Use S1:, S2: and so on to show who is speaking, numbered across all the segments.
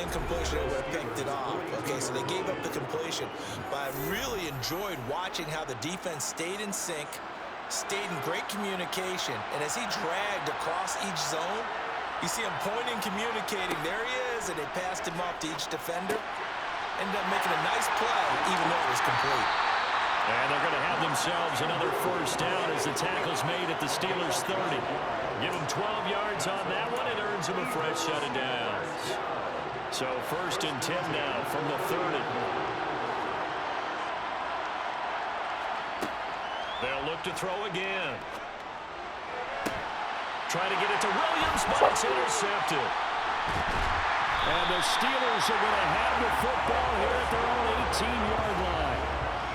S1: incompletion, they would have picked it off. Okay, so they gave up the completion. But I really enjoyed watching how the defense stayed in sync, stayed in great communication, and as he dragged across each zone, you see him pointing, communicating. There he is, and they passed him off to each defender. Ended up making a nice play, even though it was complete.
S2: And they're going to have themselves another first down as the tackle's made at the Steelers' 30. Give them 12 yards on that one. It earns them a fresh set of downs. So 1st and 10 now from the 30. They'll look to throw again. Try to get it to Williams, but it's intercepted. And the Steelers are going to have the football here at their own 18-yard line.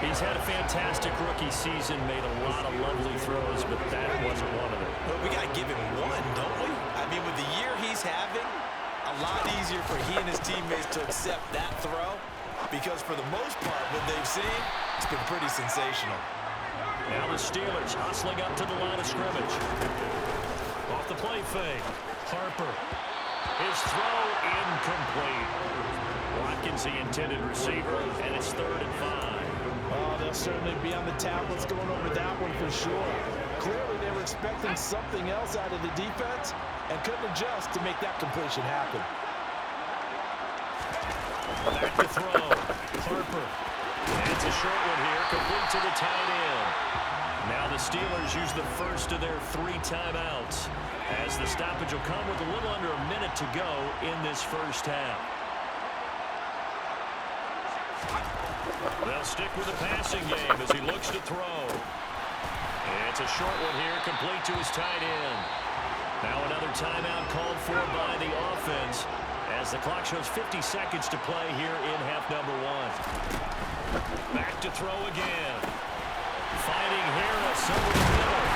S2: He's had a fantastic rookie season, made a lot of lovely throws, but that wasn't one of them.
S1: Well, we got to give him one, don't we? I mean, with the year he's having, a lot easier for he and his teammates to accept that throw, because for the most part, what they've seen, it's been pretty sensational.
S2: Now the Steelers hustling up to the line of scrimmage. Off the play fake. Harper. His throw incomplete. Watkins the intended receiver, and it's 3rd and 5.
S3: Oh, they'll certainly be on the tablets going over that one for sure. Clearly they were expecting something else out of the defense and couldn't adjust to make that completion happen.
S2: Back to throw. Harper. And it's a short one here, complete to the tight end. Now the Steelers use the first of their 3 timeouts, as the stoppage will come with a little under a minute to go in this first half. They'll stick with the passing game as he looks to throw. It's a short one here, complete to his tight end. Now another timeout called for by the offense, as the clock shows 50 seconds to play here in half number 1. Back to throw again. Fighting Harris over the middle.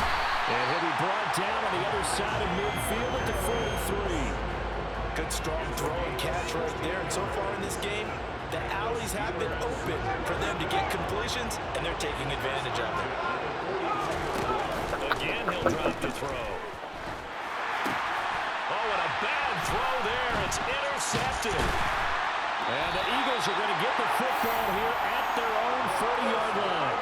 S2: And he'll be brought down on the other side of midfield at the 43.
S1: Good strong throw and catch right there. And so far in this game, the alleys have been open for them to get completions, and they're taking advantage of it.
S2: Again, he'll drop the throw. Oh, and a bad throw there. It's intercepted. And the Eagles are going to get the football here at their own 40-yard line.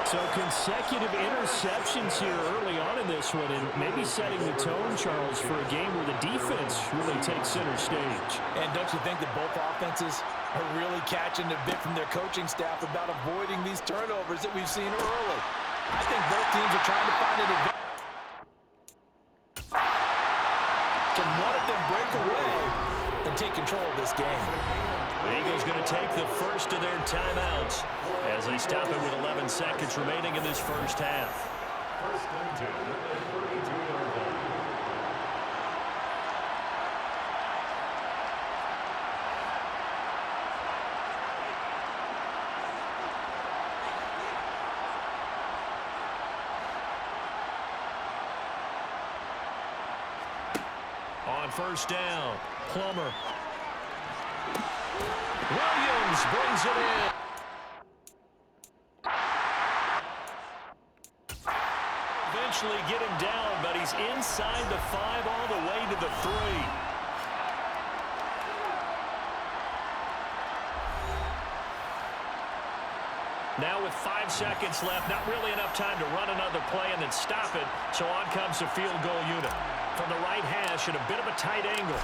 S2: So consecutive interceptions here early on in this one, and maybe setting the tone, Charles, for a game where the defense really takes center stage.
S1: And don't you think that both offenses are really catching a bit from their coaching staff about avoiding these turnovers that we've seen early? I think both teams are trying to find an advantage. Can one of them break away and take control of this game?
S2: The Eagles going to take the first of their timeouts as they stop it with 11 seconds remaining in this first half. On first down, Plummer. Williams brings it in. Eventually get him down, but he's inside the 5 all the way to the 3. Now with 5 seconds left, not really enough time to run another play and then stop it, so on comes the field goal unit. From the right hash at a bit of a tight angle.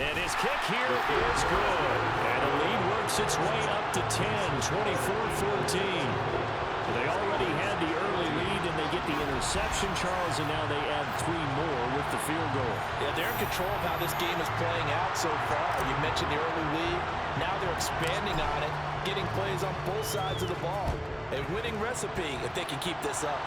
S2: And his kick here is good. And the lead works its way up to 10, 24-14. They already had the early lead, and they get the interception, Charles, and now they add 3 more with the field goal.
S1: Yeah, they're in control of how this game is playing out so far. You mentioned the early lead. Now they're expanding on it, getting plays on both sides of the ball. A winning recipe if they can keep this up.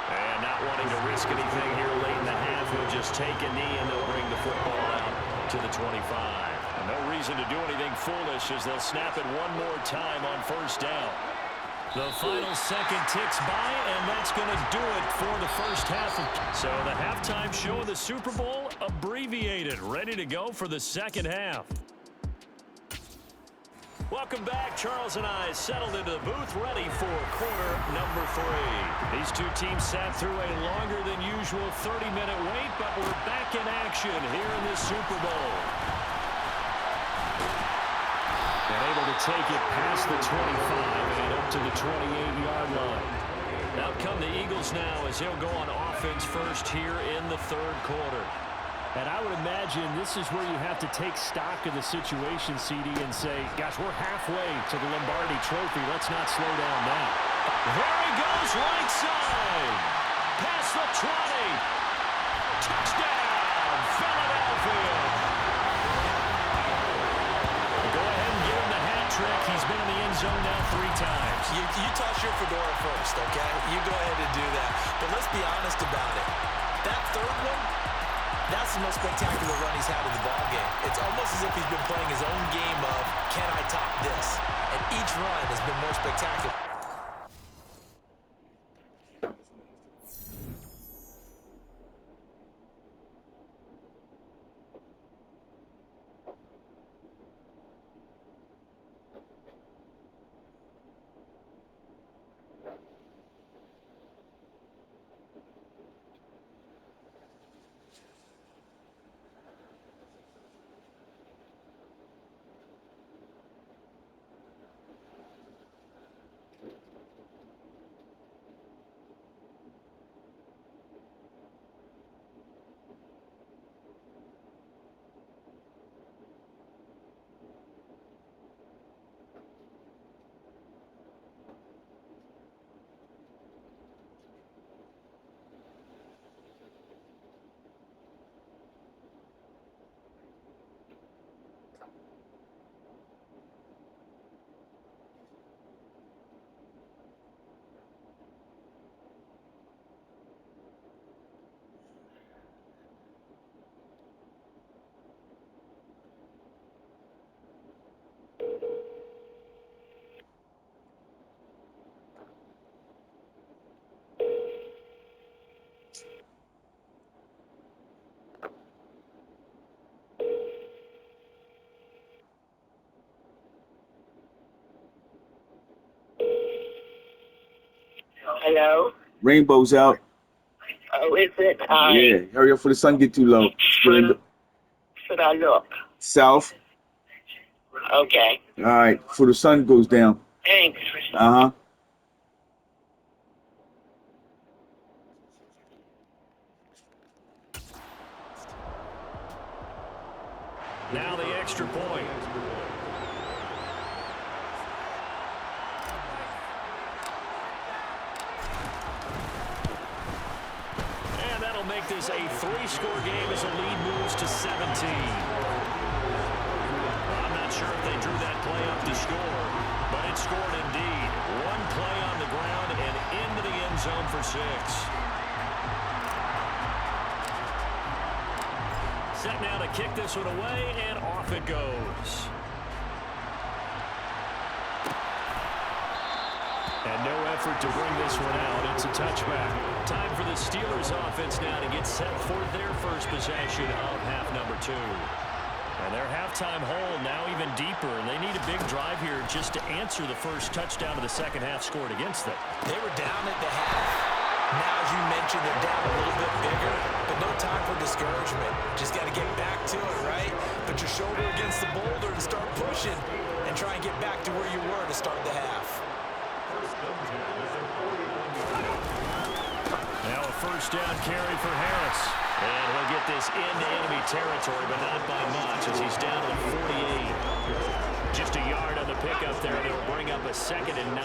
S2: And not wanting to risk anything here late in the half, he'll just take a knee, and they'll bring the football out to the 25. And no reason to do anything foolish as they'll snap it one more time on first down. The final second ticks by, and that's going to do it for the first half. So the halftime show of the Super Bowl abbreviated, ready to go for the second half. Welcome back. Charles and I settled into the booth, ready for quarter number 3. These two teams sat through a longer than usual 30-minute wait, but we're back in action here in this Super Bowl. And able to take it past the 25 and up to the 28-yard line. Out come the Eagles now as he'll go on offense first here in the third quarter.
S4: And I would imagine this is where you have to take stock of the situation, CD, and say, gosh, we're halfway to the Lombardi Trophy. Let's not slow down now.
S2: There he goes, right side. Past the 20. Touchdown, Philadelphia. Go ahead and give him the hat trick. He's been in the end zone now 3 times.
S1: You toss your fedora first, okay? You go ahead and do that. But let's be honest about it. That third one, that's the most spectacular run he's had in the ballgame. It's almost as if he's been playing his own game of, can I top this? And each run has been more spectacular.
S5: Hello?
S6: Rainbow's out.
S5: Oh, is it?
S6: Yeah, hurry up before the sun get too low.
S5: Should I look?
S6: South.
S5: Okay.
S6: All right, before the sun goes down.
S5: Thanks.
S6: Uh-huh.
S2: Now the extra point. And that'll make this a 3-score game as the lead moves to 17. I'm not sure if they drew that play up to score, but it scored indeed. 1 play on the ground and into the end zone for 6. Set now to kick this one away, and off it goes. And no effort to bring this one out. It's a touchback. Time for the Steelers offense now to get set for their first possession of half number 2. And their halftime hole now even deeper, and they need a big drive here just to answer the first touchdown of the second half scored against them.
S1: They were down at the half. Now, as you mentioned, they're down a little bit bigger, but no time for discouragement. Just got to get back to it, right? Put your shoulder against the boulder and start pushing and try and get back to where you were to start the half.
S2: Now a first down carry for Harris. And he'll get this into enemy territory, but not by much as he's down to the 48. Just a yard on the pickup there, and it'll bring up a 2nd and 9.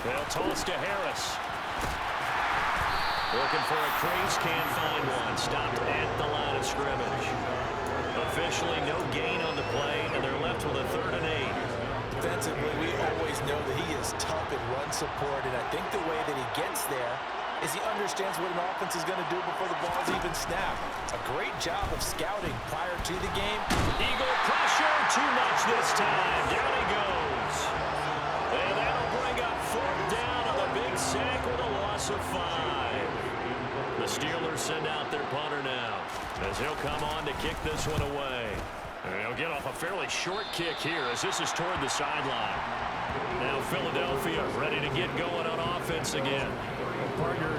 S2: They'll toss to Harris. Looking for a crease, can't find one. Stopped at the line of scrimmage. Officially no gain on the play, and they're left with a 3rd and 8.
S1: Defensively, we always know that he is tough in run support, and I think the way that he gets there is he understands what an offense is going to do before the ball's even snapped. A great job of scouting prior to the game.
S2: Eagle pressure, too much this time. Down he goes. And that'll bring up 4th down on the big sack with a loss of 5. The Steelers send out their punter now as he'll come on to kick this one away. And he'll get off a fairly short kick here as this is toward the sideline. Now Philadelphia ready to get going on offense again.
S4: Partner,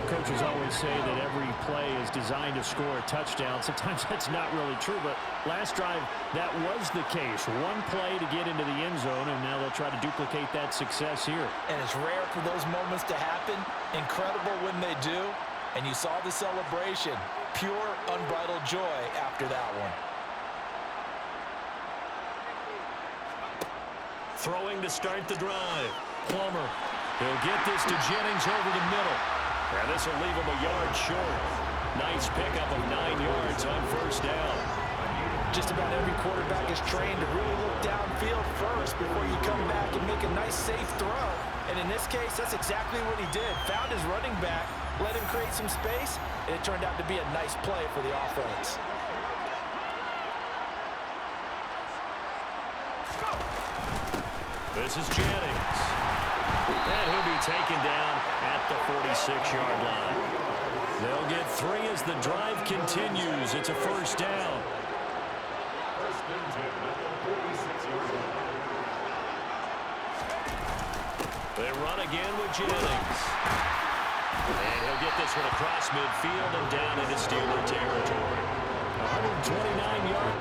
S4: coaches always say that every play is designed to score a touchdown. Sometimes that's not really true, but last drive, that was the case. One play to get into the end zone, and now they'll try to duplicate that success here.
S3: And it's rare for those moments to happen. Incredible when they do. And you saw the celebration. Pure, unbridled joy after that one.
S2: Throwing to start the drive. Plummer. He'll get this to Jennings over the middle. And this will leave him a yard short. Nice pickup of 9 yards on first down.
S3: Just about every quarterback is trained to really look downfield first before you come back and make a nice, safe throw. And in this case, that's exactly what he did. Found his running back, let him create some space, and it turned out to be a nice play for the offense.
S2: This is Jennings. And he'll be taken down at the 46-yard line. They'll get 3 as the drive continues. It's a first down. They run again with Jennings. And he'll get this one across midfield and down into Steeler territory. 129 yards.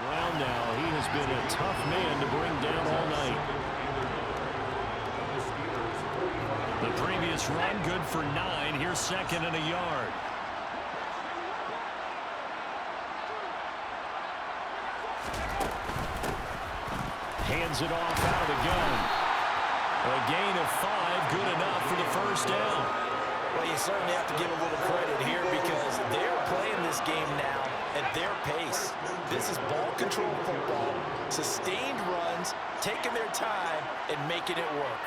S2: Brown now, he has been a tough man to bring down all night. The previous run, good for 9. Here's second and a yard. Hands it off out of the gun. A gain of 5, good enough for the first down.
S3: Well, you certainly have to give a little credit here because they're playing this game now at their pace. This is ball control football, sustained runs, taking their time and making it work.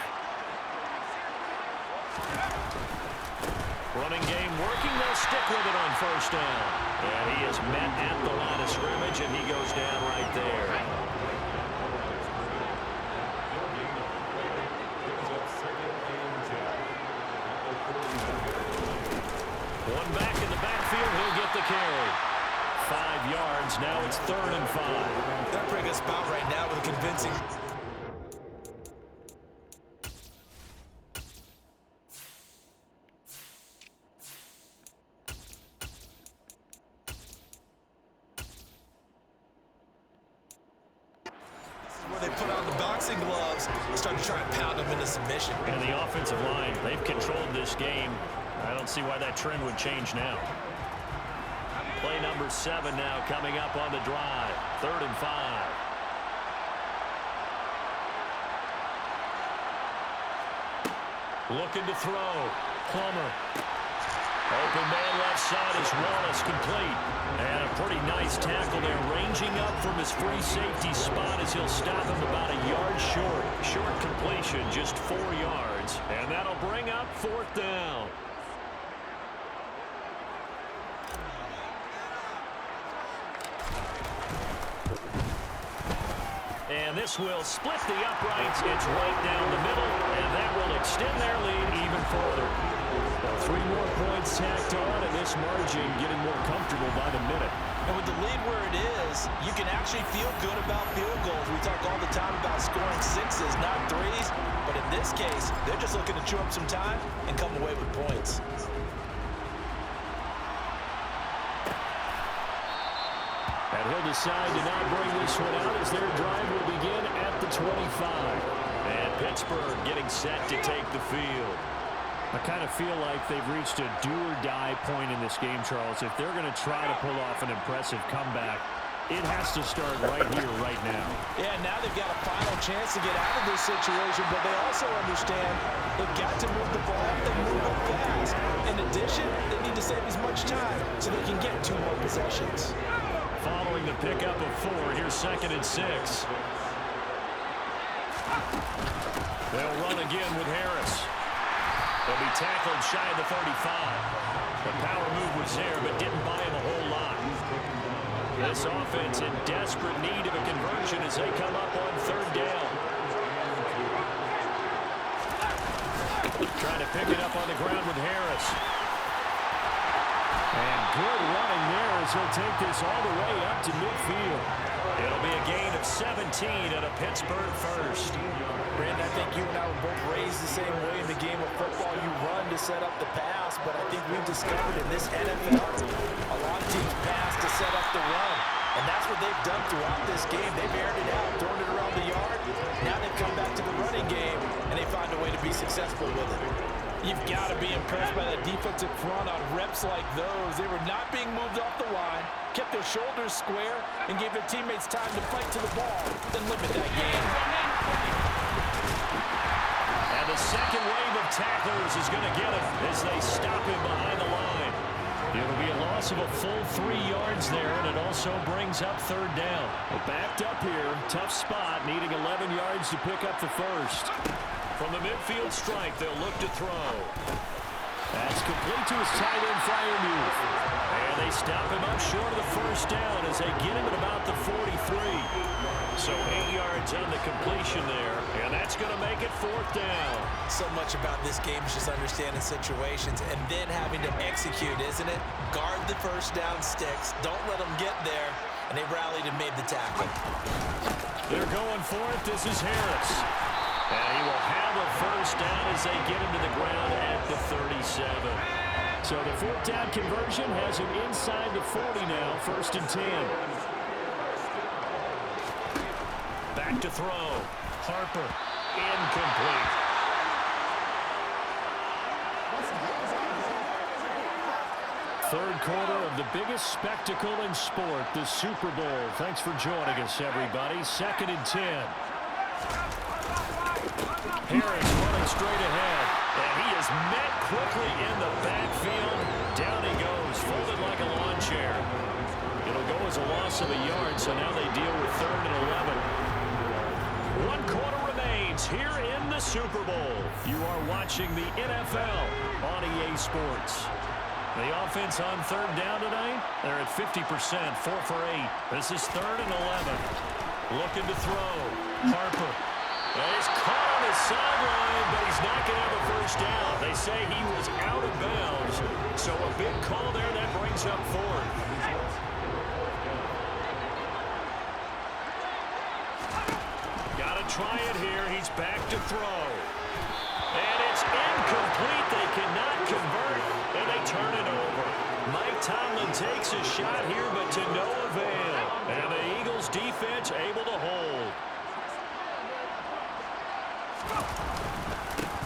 S2: Running game working, they'll stick with it on first down. And he is met at the line of scrimmage, and he goes down right there. One back in the backfield, he'll get the carry. 5 yards, now it's 3rd and 5.
S3: They're pretty good spot right now with a convincing... where they put on the boxing gloves and start to try and pound them into submission.
S2: And the offensive line, they've controlled this game. I don't see why that trend would change now. Play number 7 now coming up on the drive. 3rd and 5. Looking to throw. Plummer. Open man left side is Wallace, complete. And a pretty nice tackle there, ranging up from his free safety spot as he'll stop him about a yard short. Short completion, just 4 yards. And that'll bring up 4th down. And this will split the uprights. It's right down the middle, and that will extend their lead even further. Well, 3 more points tacked on, and this margin getting more comfortable by the minute.
S3: And with the lead where it is, you can actually feel good about field goals. We talk all the time about scoring 6s, not 3s. But in this case, they're just looking to chew up some time and come away with points.
S4: And he'll decide to not bring this one out as their drive will begin at the 25.
S2: And Pittsburgh getting set to take the field.
S4: I kind of feel like they've reached a do-or-die point in this game, Charles. If they're going to try to pull off an impressive comeback, it has to start right here, right now.
S3: Yeah, now they've got a final chance to get out of this situation, but they also understand they've got to move the ball and move it fast. In addition, they need to save as much time so they can get 2 more possessions.
S2: Following the pickup of 4, here's 2nd and 6. They'll run again with Harris. They'll be tackled shy of the 35. The power move was there, but didn't buy him a whole lot. This offense in desperate need of a conversion as they come up on 3rd down. Trying to pick it up on the ground.
S4: going there as he'll take this all the way up to midfield.
S2: It'll be a gain of 17 and a Pittsburgh first.
S3: Brandon, I think you and I were both raised the same way in the game of football. You run to set up the pass, but I think we've discovered in this NFL, a lot of teams pass to set up the run. And that's what they've done throughout this game. They've aired it out, thrown it around the yard. Now they've come back to the running game, and they find a way to be successful with it. You've got to be impressed by that defensive front on reps like those. They were not being moved off the line, kept their shoulders square, and gave their teammates time to fight to the ball, then limit that game.
S2: And the second wave of tacklers is going to get him as they stop him behind the line. It'll be a loss of a full 3 yards there, and it also brings up third down.
S4: Well, backed up here, tough spot, needing 11 yards to pick up the first.
S2: From the midfield stripe, they'll look to throw.
S4: That's complete to his tight end, Freiermuth.
S2: And they stop him up short of the first down as they get him at about the 43. So 8 yards on the completion there, and that's going to make it fourth down.
S1: So much about this game is just understanding situations and then having to execute, isn't it? Guard the first down sticks. Don't let them get there. And they rallied and made the tackle.
S2: They're going for it. This is Harris. And he will have a first down as they get him to the ground at the 37.
S4: So the fourth down conversion has him inside the 40 now, 1st and 10.
S2: Back to throw. Harper. Incomplete.
S4: Third quarter of the biggest spectacle in sport, the Super Bowl. Thanks for joining us, everybody. 2nd and 10.
S2: Harris running straight ahead. And he is met quickly in the backfield. Down he goes, folded like a lawn chair. It'll go as a loss of a yard, so now they deal with 3rd and 11. 1 quarter remains here in the Super Bowl. You are watching the NFL on EA Sports. The offense on 3rd down tonight, they're at 50%, 4 for 8. This is 3rd and 11. Looking to throw. Harper. And he's caught on his sideline, but he's not going to have a first down. They say he was out of bounds, so a big call there that brings up 4th. Got to try it here. He's back to throw. And it's incomplete. They cannot convert, and they turn it over. Mike Tomlin takes a shot here, but to no avail. And the Eagles defense able to hold.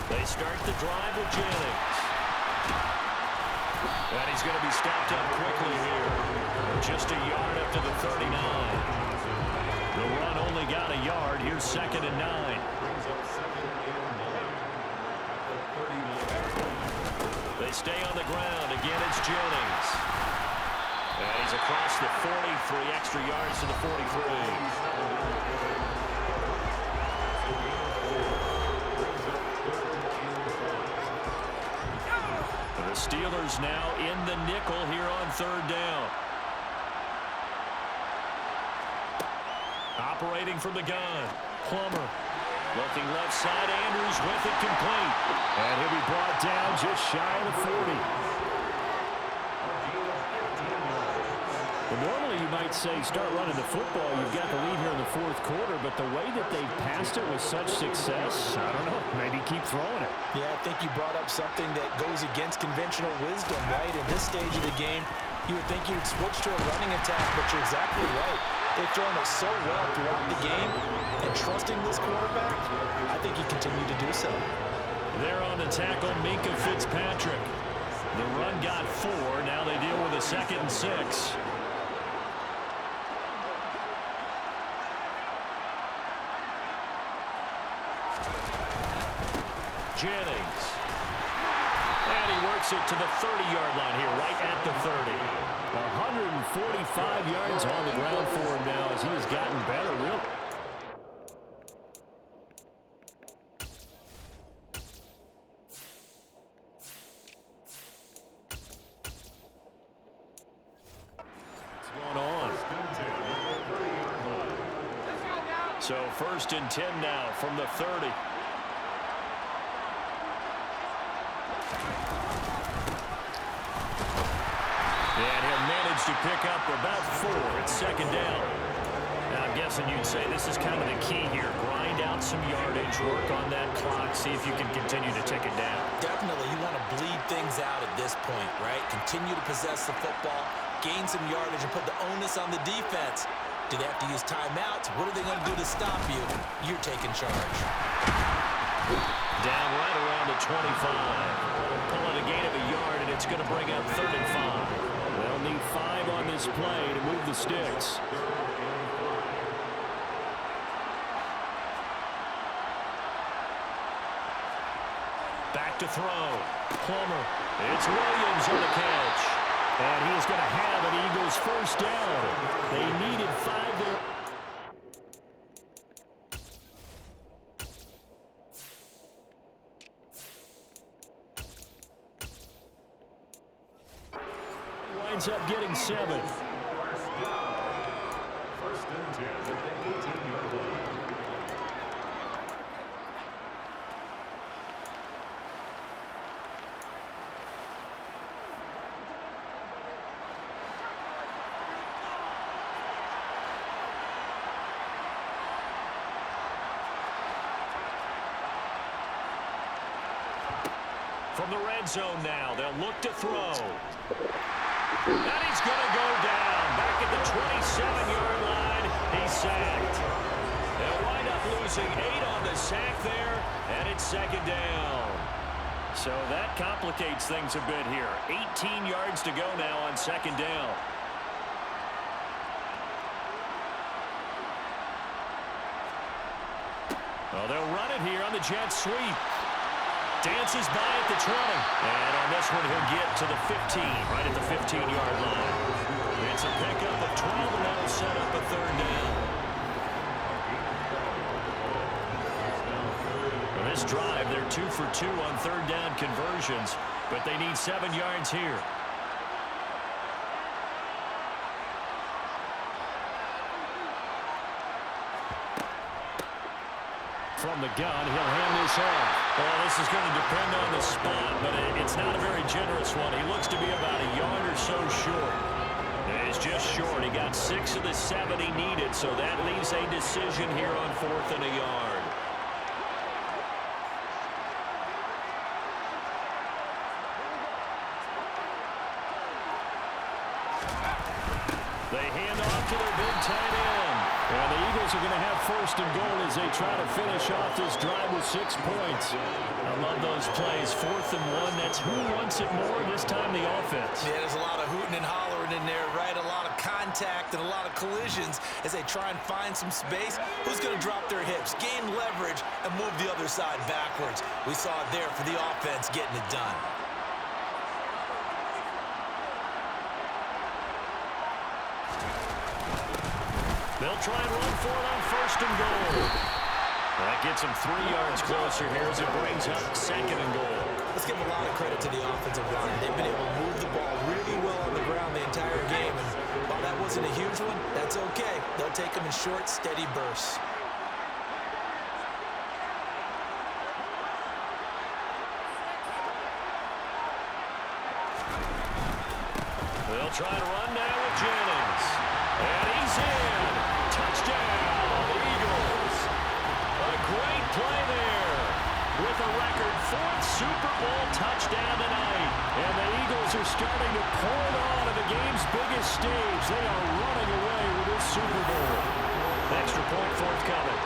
S2: They start the drive with Jennings. And he's going to be stopped up quickly here. Just a yard up to the 39. The run only got a yard. Here's 2nd and 9. They stay on the ground. Again, it's Jennings. And he's across the 43 extra yards to the 43. The Steelers now in the nickel here on 3rd down. Operating from the gun. Plummer. Looking left side. Andrews with it complete.
S4: And he'll be brought down just shy of the 40. Well, normally you might say start running the football. You've got the lead here in the 4th quarter, but the way that they've passed it with such success, I don't know, maybe keep throwing it.
S3: Yeah, I think you brought up something that goes against conventional wisdom, right? In this stage of the game, you would think you'd switch to a running attack, but you're exactly right. They've thrown it so well throughout the game, and trusting this quarterback, I think he continued to do so.
S2: There on the tackle, Minkah Fitzpatrick. The run got 4. Now they deal with a 2nd and 6. Jennings. And he works it to the 30-yard line here, right at the 30.
S4: 145 yards on the ground for him now as he has gotten better, really.
S2: What's going on? So 1st and 10 now from the 30. yards to pick up about 4. It's second down. Now, I'm guessing you'd say this is kind of the key here. Grind out some yardage, work on that clock, see if you can continue to tick it down.
S1: Definitely, you want to bleed things out at this point, right? Continue to possess the football, gain some yardage, and put the onus on the defense. Do they have to use timeouts? What are they going to do to stop you? You're taking charge.
S2: Down right around the 25. Pulling a gain of a yard, and it's going to bring up 3rd and 5.
S4: They'll need 5 on this play to move the sticks.
S2: Back to throw. Plummer. It's Williams on the catch. And he's going to have an Eagles first down. They needed 5 there. Winds up getting 7. From the red zone now, they'll look to throw. And he's going to go down. Back at the 27-yard line, he's sacked. They'll wind up losing 8 on the sack there, and it's second down. So that complicates things a bit here. 18 yards to go now on second down. Well, they'll run it here on the jet sweep. Dances by at the 20. And on this one, he'll get to the 15, right at the 15-yard line. It's a pickup of 12, and that'll set up a 3rd down. On this drive, they're 2 for 2 on 3rd down conversions, but they need 7 yards here. From the gun, he'll hand this off. Well, this is going to depend on the spot, but it's not a very generous one. He looks to be about a yard or so short. It's just short. He got 6 of the 7 he needed, so that leaves a decision here on 4th and a yard. They hand off to their big tight end. And the Eagles are going to have 1st and goal as they try to finish off this drive with 6 points. I love those plays. 4th and 1. That's who wants it more this time, the offense.
S1: Yeah, there's a lot of hooting and hollering in there, right? A lot of contact and a lot of collisions as they try and find some space. Who's going to drop their hips, gain leverage, and move the other side backwards? We saw it there for the offense getting it done.
S2: They'll try and run for it on 1st and goal. That gets them 3 yards closer here as it brings up 2nd and goal.
S1: Let's give a lot of credit to the offensive line. They've been able to move the ball really well on the ground the entire game. And while that wasn't a huge one, that's okay. They'll take them in short, steady bursts. They'll try to run now with Jennings. And he's in. Touchdown, Eagles. A great play there with a record 4th Super Bowl touchdown tonight. And the Eagles are starting to pour it on at the game's biggest stage. They are running away with this Super Bowl. Extra point forthcoming.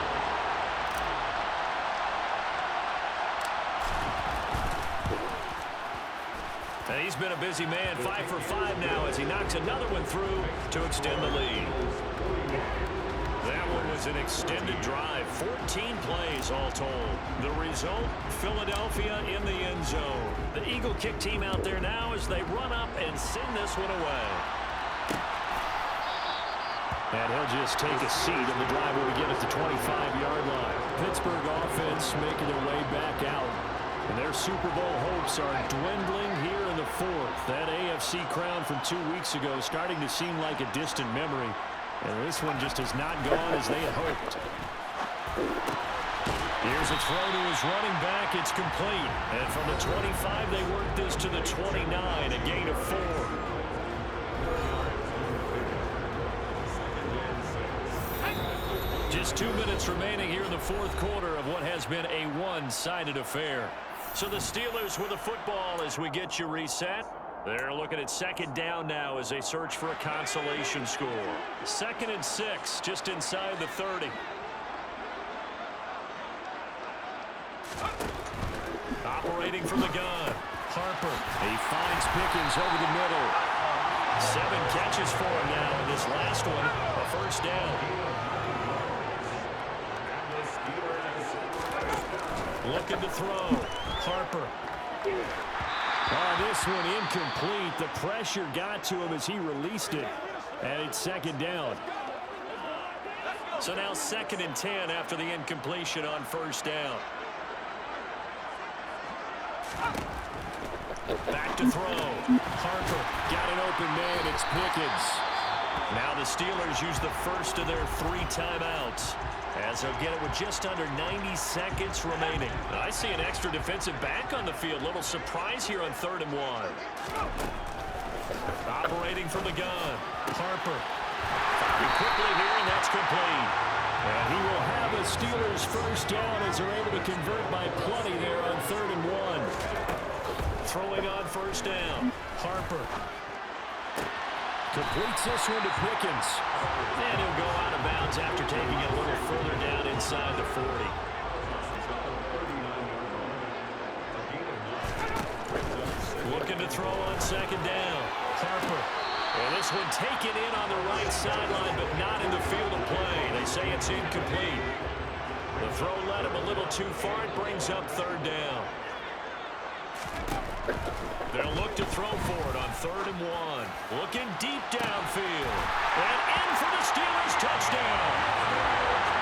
S1: And he's been a busy man, 5 for 5 now as he knocks another one through to extend the lead. That one was an extended drive, 14 plays all told. The result, Philadelphia in the end zone. The Eagle kick team out there now as they run up and send this one away. And he'll just take a seat, and the drive will begin at the 25-yard line. Pittsburgh offense making their way back out. And their Super Bowl hopes are dwindling here in the 4th. That AFC crown from 2 weeks ago starting to seem like a distant memory. And this one just has not gone as they had hoped. Here's a throw to his running back. It's complete. And from the 25, they work this to the 29, a gain of 4.
S2: Just 2 minutes remaining here in the fourth quarter of what has been a one-sided affair. So the Steelers with the football as we get you reset. They're looking at second down now as they search for a consolation score. 2nd and 6, just inside the 30. Operating from the gun, Harper. He finds Pickens over the middle. 7 catches for him now in this last one, a first down. Looking to throw, Harper. This one incomplete. The pressure got to him as he released it, and it's second down. So now 2nd and 10 after the incompletion on first down. Back to throw. Harper got an open man. It's Pickens. Now the Steelers use the first of their 3 timeouts as they'll get it with just under 90 seconds remaining. I see an extra defensive back on the field. Little surprise here on 3rd and 1. Operating from the gun. Harper. Firing quickly here, and that's complete. And he will have a Steelers first down as they're able to convert by plenty there on 3rd and 1. Throwing on first down. Harper. Completes this one to Pickens. And he'll go out of bounds after taking it a little further down inside the 40. Looking to throw on second down. Harper. And this one taken in on the right sideline, but not in the field of play. They say it's incomplete. The throw led him a little too far. It brings up 3rd down. They'll look to throw for it on 3rd and 1. Looking deep downfield. And in for the Steelers touchdown.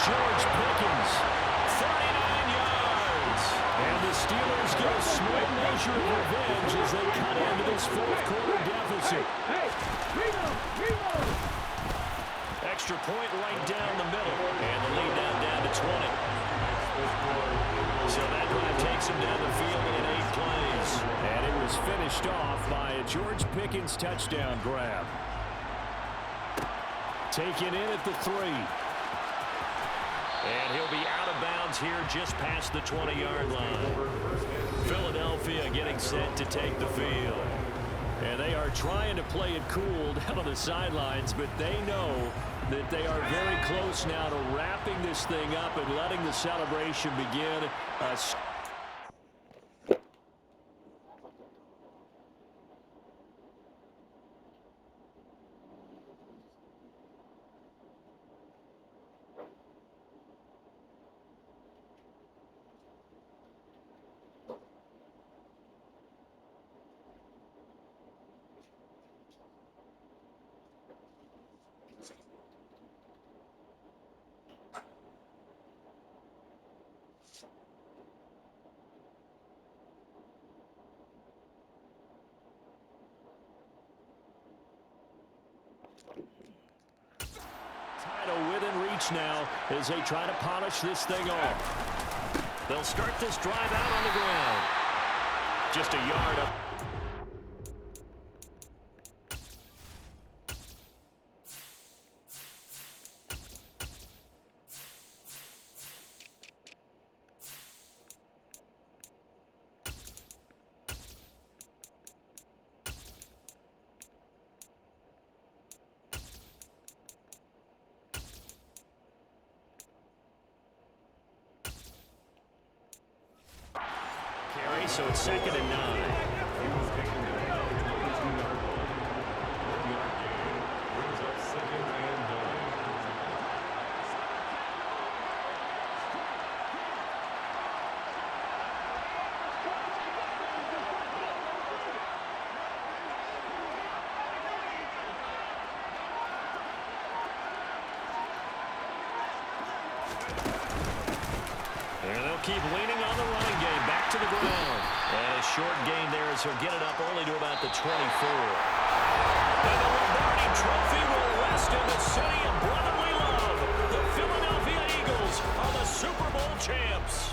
S2: George Pickens, 39 yards. And the Steelers get a small measure of revenge as they cut into this fourth quarter deficit. Extra point right down the middle. And the lead down to 20. So that drive takes him down the field in 8 plays. And it was finished off by a George Pickens touchdown grab. Taken in at the 3. And he'll be out of bounds here just past the 20-yard line. Philadelphia getting set to take the field. And they are trying to play it cool down on the sidelines, but they know that they are very close now to wrapping this thing up and letting the celebration begin. Title within reach now as they try to polish this thing off. They'll start this drive out on the ground. Just a yard up. So it's 2nd and 9. And they'll keep leaning on the running game. Back to the ground. And a short gain there as he'll get it up only to about the 24. And the Lombardi Trophy will rest in the city of brotherly love. The Philadelphia Eagles are the Super Bowl champs.